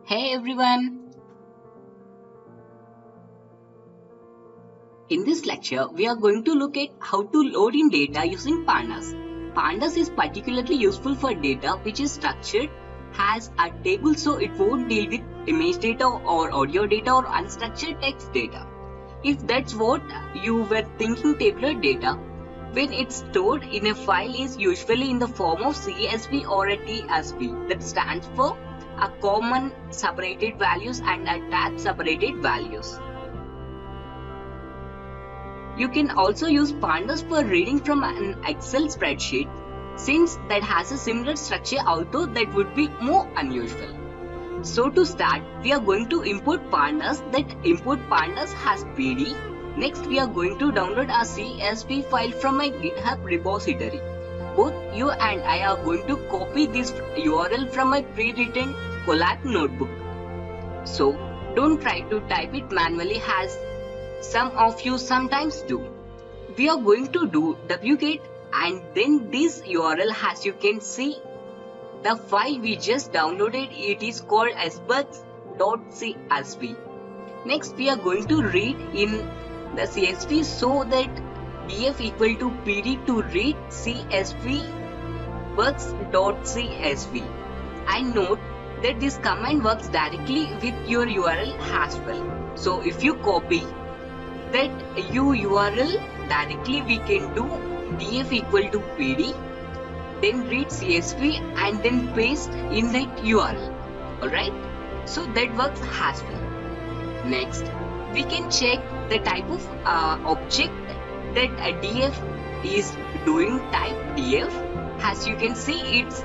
Hey everyone! In this lecture, we are going to look at how to load in data using pandas. Pandas is particularly useful for data which is structured as a table, so it won't deal with image data or audio data or unstructured text data. If that's what you were thinking, tabular data, when it's stored in a file, is usually in the form of CSV or a TSV, that stands for a common separated values and a tab separated values. You can also use pandas for reading from an Excel spreadsheet, since that has a similar structure, although that would be more unusual. So to start, we are going to import pandas. That import pandas has PD. Next, we are going to download a CSV file from my GitHub repository. Both you and I are going to copy this URL from my pre-written Colab notebook. So don't try to type it manually as some of you sometimes do. We are going to do wget and then this URL. As you can see, the file we just downloaded, it is called sbugs.csv. Next, we are going to read in the CSV, so that df equal to pd to read csv bugs.csv. And note that this command works directly with your URL as well. So if you copy that URL directly, we can do df equal to pd, then read CSV and then paste in that URL. Alright, so that works as well. Next, we can check the type of object that a df is doing. Type df. As you can see, it's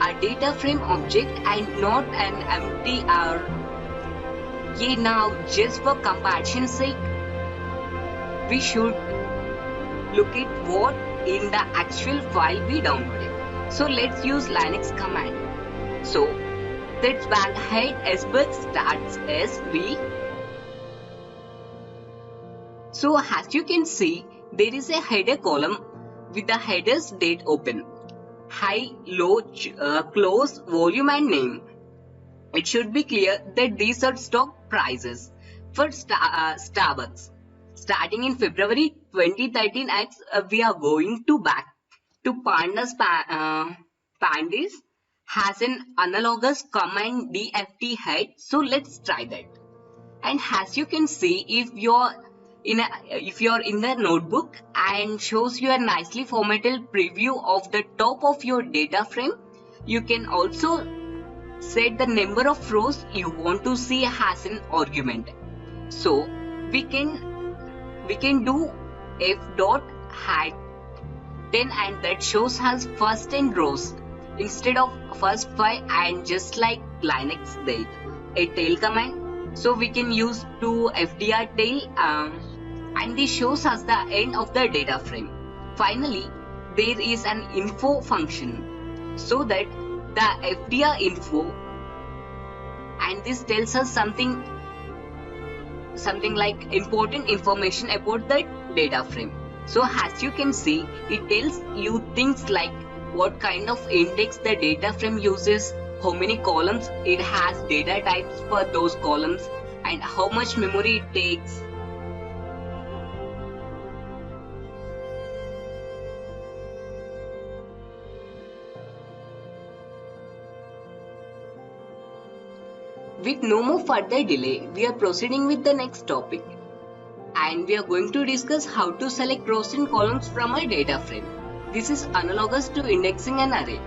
a data frame object and not an empty R. Okay, now just for comparison's sake, we should look at what in the actual file we downloaded. So let's use Linux command. So that's head sbug starts sv. So as you can see, there is a header column with the headers date open, high, low, close, volume and name. It should be clear that these are stock prices for Starbucks. Starting in February 2013, we are going to back to pandas. Pandas has an analogous command dft head. So let's try that. And as you can see, if you're in the notebook and shows you a nicely formatted preview of the top of your data frame, you can also set the number of rows you want to see as an argument. So we can do f dot hat 10, and that shows us first 10 rows instead of first 5, and just like Linux date a tail command. So we can use to fdr tail, and this shows us the end of the data frame. Finally, there is an info function, so that the fdr info, and this tells us something like important information about the data frame. So as you can see, it tells you things like what kind of index the data frame uses, how many columns it has, data types for those columns, and how much memory it takes. With no more further delay, we are proceeding with the next topic, and we are going to discuss how to select rows and columns from a data frame. This is analogous to indexing an array.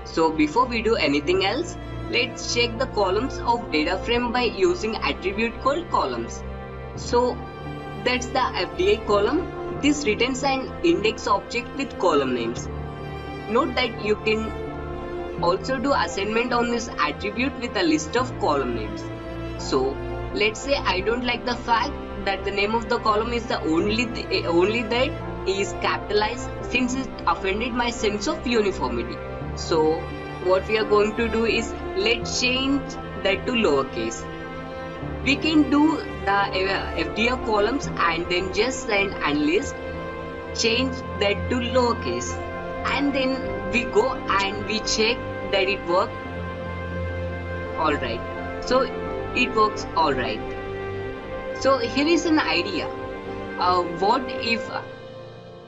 So before we do anything else, let's check the columns of data frame by using attribute called columns. So that's the fda column. This returns an index object with column names. Note that you can also do assignment on this attribute with a list of column names. So let's say I don't like the fact that the name of the column is the only that is capitalized, since it offended my sense of uniformity. So what we are going to do is, let's change that to lowercase. We can do the fdr columns and then just send and list, change that to lowercase, and then we go and we check that it worked. Alright, So it works alright. So here is an idea.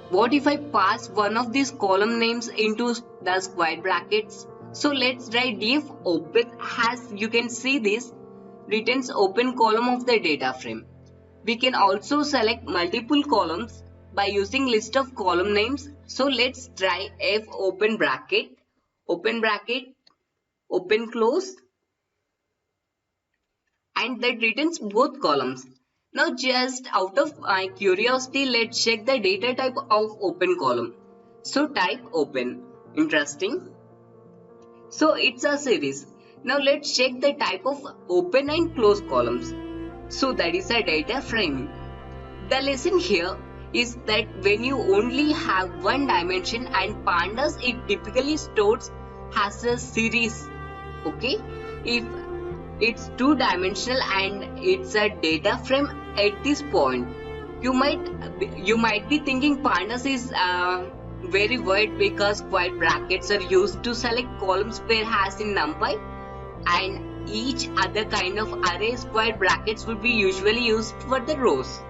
What if I pass one of these column names into the square brackets? So let's write def open. As you can see, this returns open column of the data frame. We can also select multiple columns by using list of column names. So let's try f open bracket, open close, and that returns both columns. Now just out of my curiosity, let's check the data type of open column. So type open. Interesting. So it's a series. Now let's check the type of open and close columns. So that is a data frame. The lesson here is that when you only have one dimension and pandas, it typically stores as a series. Okay, if it's two-dimensional and it's a data frame at this point, you might be thinking pandas is very weird because square brackets are used to select columns whereas in NumPy and each other kind of array, square brackets would be usually used for the rows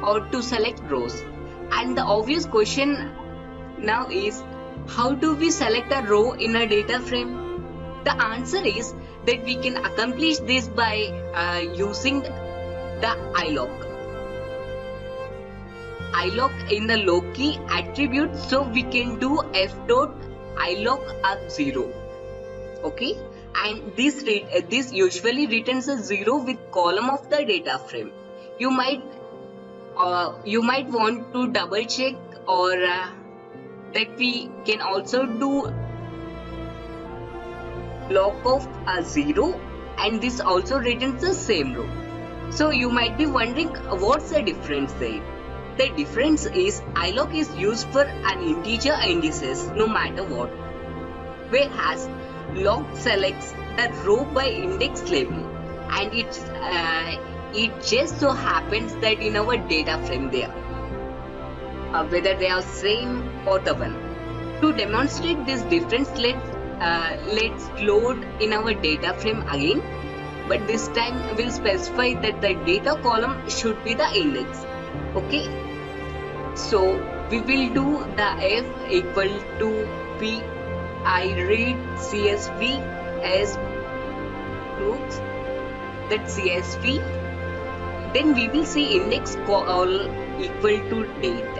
or to select rows. And the obvious question now is, how do we select a row in a data frame? The answer is that we can accomplish this by using the iloc in the loci attribute. So we can do f dot iloc up 0. Okay, and this usually returns a 0 with column of the data frame. You might want to double check or that we can also do loc of a 0 and this also returns the same row. So you might be wondering what's the difference there. The difference is iloc is used for an integer indices no matter what, whereas loc selects the row by index label, and it just so happens that in our data frame they are whether they are same or the one. To demonstrate this difference, let's load in our data frame again, but this time we'll specify that the data column should be the index. Okay, so we will do the f equal to p I read CSV as groups, that CSV. Then we will see index call equal to date.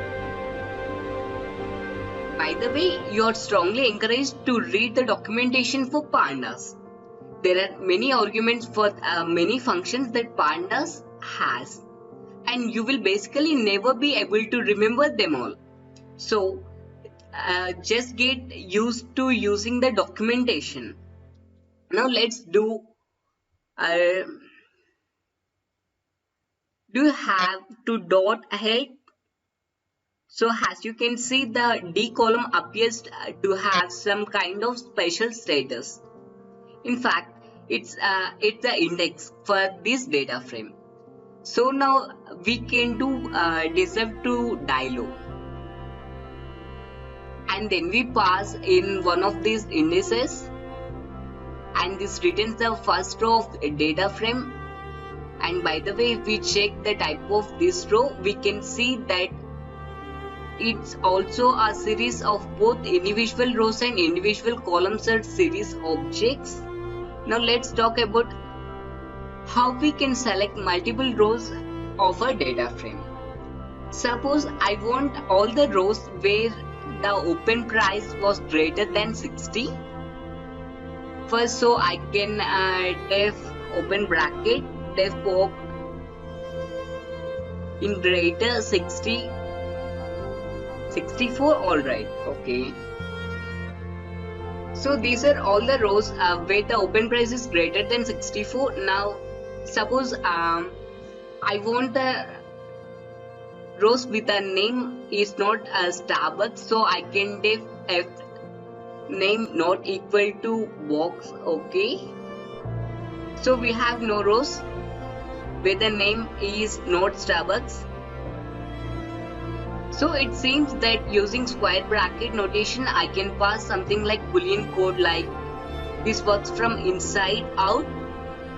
By the way, you are strongly encouraged to read the documentation for pandas. There are many arguments for many functions that pandas has, and you will basically never be able to remember them all. So just get used to using the documentation. Now let's do you have to dot ahead? So as you can see, the D column appears to have some kind of special status. In fact, it's the index for this data frame. So now we can do deserve to dilo, and then we pass in one of these indices, and this returns the first row of a data frame. And by the way, if we check the type of this row, we can see that it's also a series of both individual rows and individual columns or series objects. Now let's talk about how we can select multiple rows of a data frame. Suppose I want all the rows where the open price was greater than 60. First, so I can def open bracket def pop in greater 60 64. Alright, okay. So these are all the rows where the open price is greater than 64. Now suppose I want the rows with a name is not Starbucks, so I can def f name not equal to box. Okay, so we have no rows where the name is not Starbucks. So it seems that using square bracket notation, I can pass something like boolean code like this works from inside out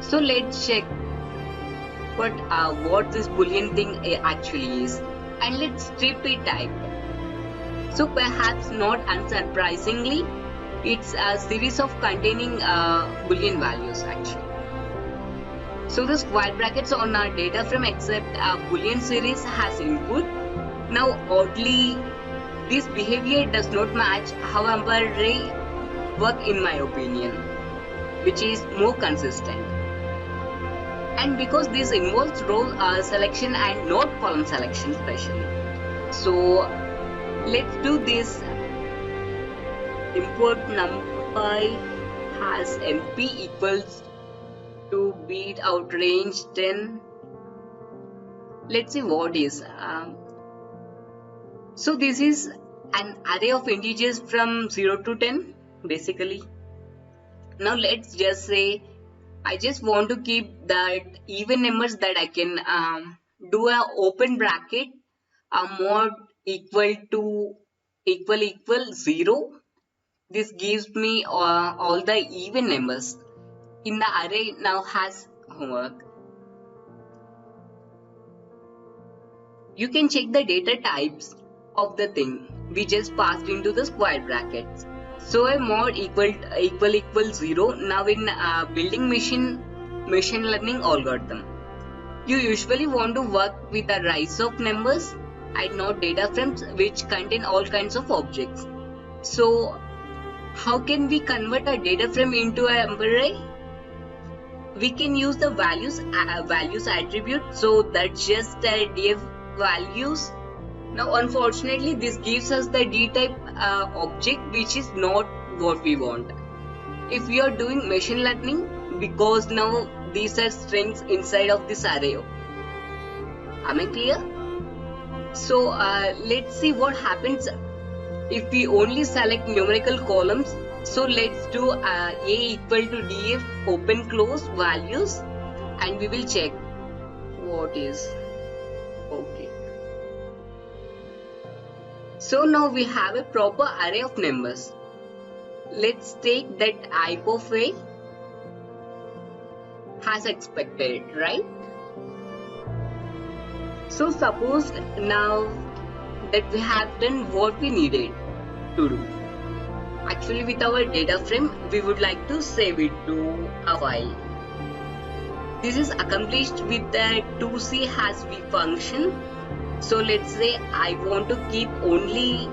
So let's check what this boolean thing actually is, and let's strip it type. So perhaps not unsurprisingly, it's a series of containing boolean values actually. So the square brackets on our data frame accept a boolean series has input. Now oddly, this behavior does not match how array work in my opinion, which is more consistent. And because this involves row selection and not column selection especially. So let's do this. Import numpy has mp equals to beat out range 10. Let's see what is. So this is an array of integers from 0 to 10 basically. Now let's just say I just want to keep that even numbers that I can do a open bracket mod equal to equal 0. This gives me all the even numbers in the array. Now has homework. You can check the data types of the thing we just passed into the square brackets. So a mod equal 0. Now in building machine learning algorithm, you usually want to work with a rise of numbers and not data frames which contain all kinds of objects. So how can we convert a data frame into an array? We can use the values attribute. So that's just a df values. Now unfortunately this gives us the d-type object, which is not what we want if we are doing machine learning, because now these are strings inside of this array. Am I clear? So let's see what happens if we only select numerical columns. So let's do a equal to df open close values, and we will check what is. Okay. So now we have a proper array of numbers. Let's take that type of a as expected, right? So suppose now that we have done what we needed to do. Actually with our data frame, we would like to save it to a file. This is accomplished with the 2c has v function. So let's say I want to keep only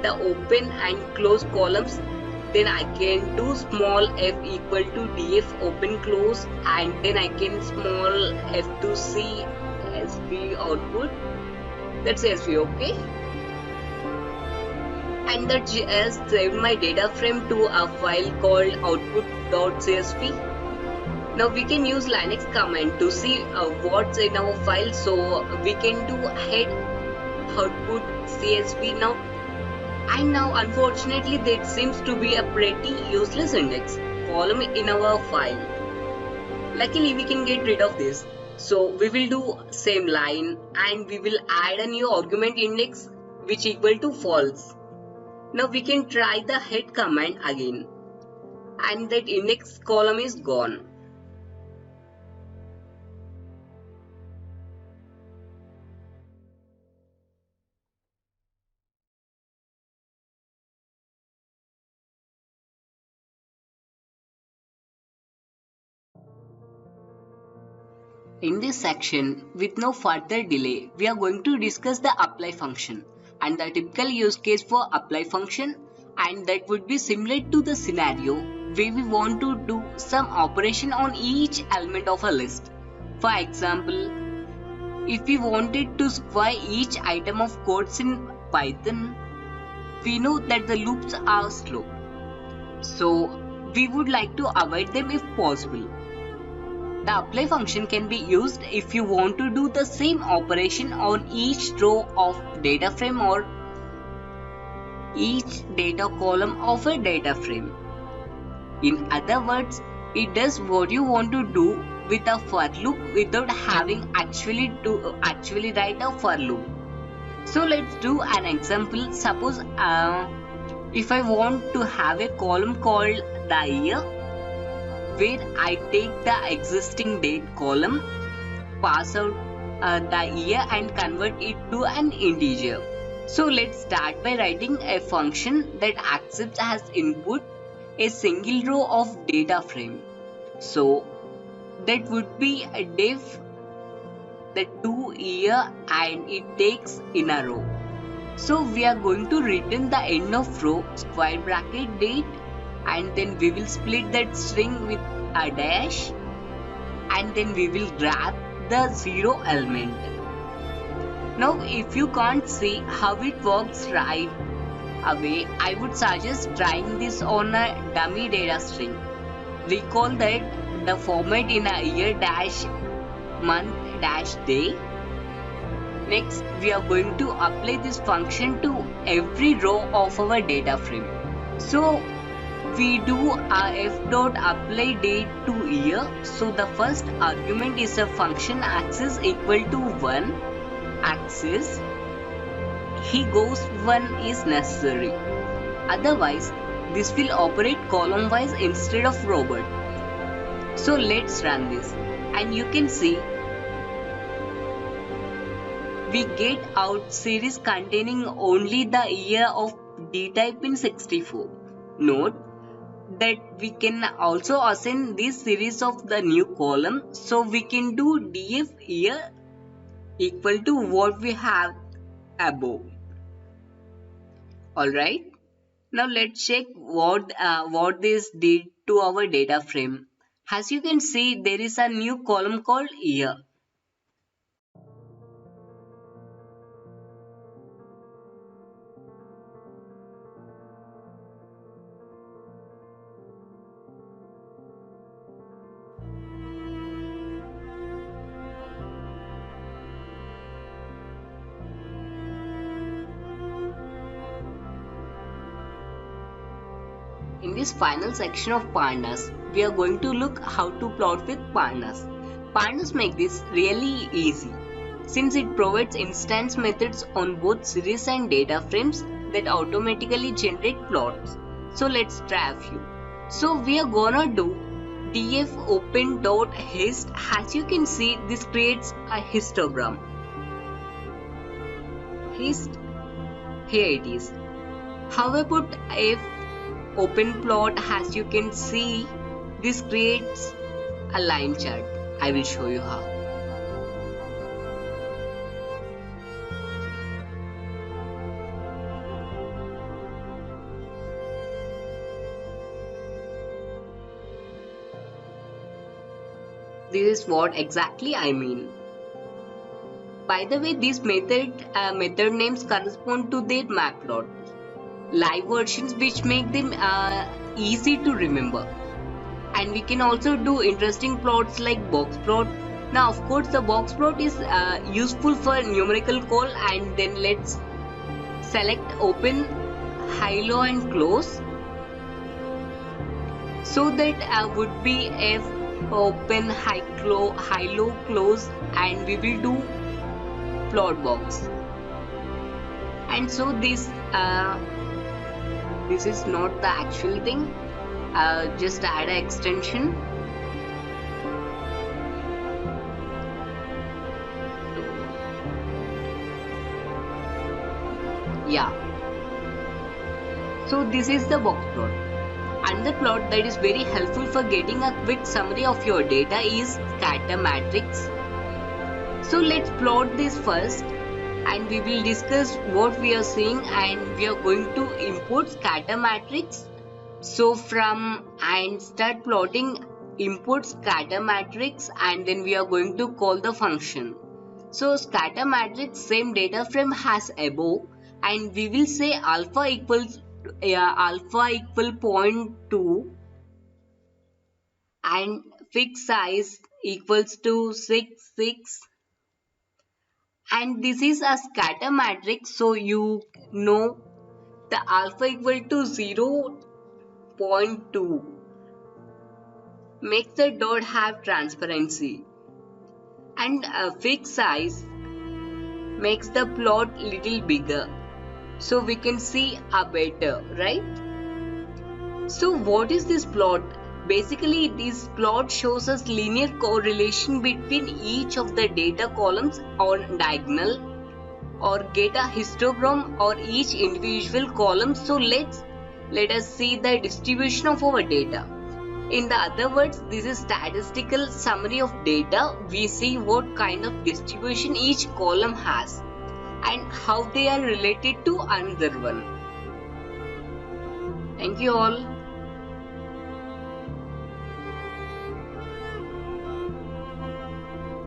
the open and close columns, then I can do small f equal to df open close, and then I can small f2c sv output. That's sv, okay? And that just saved my data frame to a file called output.csv. Now we can use Linux command to see what's in our file. So we can do head output csv now. And now unfortunately that seems to be a pretty useless index column in our file. Luckily we can get rid of this. So we will do same line and we will add a new argument index which equal to false. Now we can try the head command again, and that index column is gone. In this section, with no further delay, we are going to discuss the apply function and the typical use case for apply function, and that would be similar to the scenario where we want to do some operation on each element of a list. For example, if we wanted to square each item of codes in Python, we know that the loops are slow, so we would like to avoid them if possible. The apply function can be used if you want to do the same operation on each row of data frame or each data column of a data frame. In other words, it does what you want to do with a for loop without having actually write a for loop. So let's do an example. Suppose if I want to have a column called the year, where I take the existing date column, pass out the year and convert it to an integer. So let's start by writing a function that accepts as input a single row of data frame. So that would be a def the to year and it takes in a row. So we are going to return the end of row square bracket date, and then we will split that string with a dash, and then we will grab the 0 element. Now if you can't see how it works right away, I would suggest trying this on a dummy data string. Recall that the format in a year dash month dash day. Next, we are going to apply this function to every row of our data frame. So we do a f.apply date to year. So the first argument is a function axis equal to 1 axis. He goes 1 is necessary. Otherwise, this will operate column wise instead of row wise. So let's run this, and you can see we get out series containing only the year of dtype in 64. Note that we can also assign this series of the new column, so we can do df year equal to what we have above. Alright, now let's check what this did to our data frame. As you can see, there is a new column called year. In this final section of pandas, we are going to look how to plot with pandas. Pandas make this really easy, since it provides instance methods on both series and data frames that automatically generate plots. So let's try a few. So we are gonna do df open.hist. As you can see, this creates a histogram. Hist, here it is. How about if open plot? As you can see, this creates a line chart. I will show you how. This is what exactly I mean. By the way, these method names correspond to their matplot live versions, which make them easy to remember. And we can also do interesting plots like box plot. Now of course the box plot is useful for numerical call, and then let's select open, high low and close. So that would be f open, high low close, and we will do plot box. And so this is not the actual thing. Just add an extension. Yeah. So this is the box plot. And the plot that is very helpful for getting a quick summary of your data is scatter matrix. So let's plot this first, and we will discuss what we are seeing, and we are going to import scatter matrix. So and start plotting import scatter matrix, and then we are going to call the function. So scatter matrix same data frame has above, and we will say alpha equal 0.2 and fixed size equals to 6, and this is a scatter matrix, so you know the alpha equal to 0.2 makes the dot have transparency, and a fixed size makes the plot little bigger, so we can see a better, right? So what is this plot? Basically, this plot shows us linear correlation between each of the data columns on diagonal, or get a histogram or each individual column. So let us see the distribution of our data. In the other words, this is statistical summary of data. We see what kind of distribution each column has and how they are related to another one. Thank you all.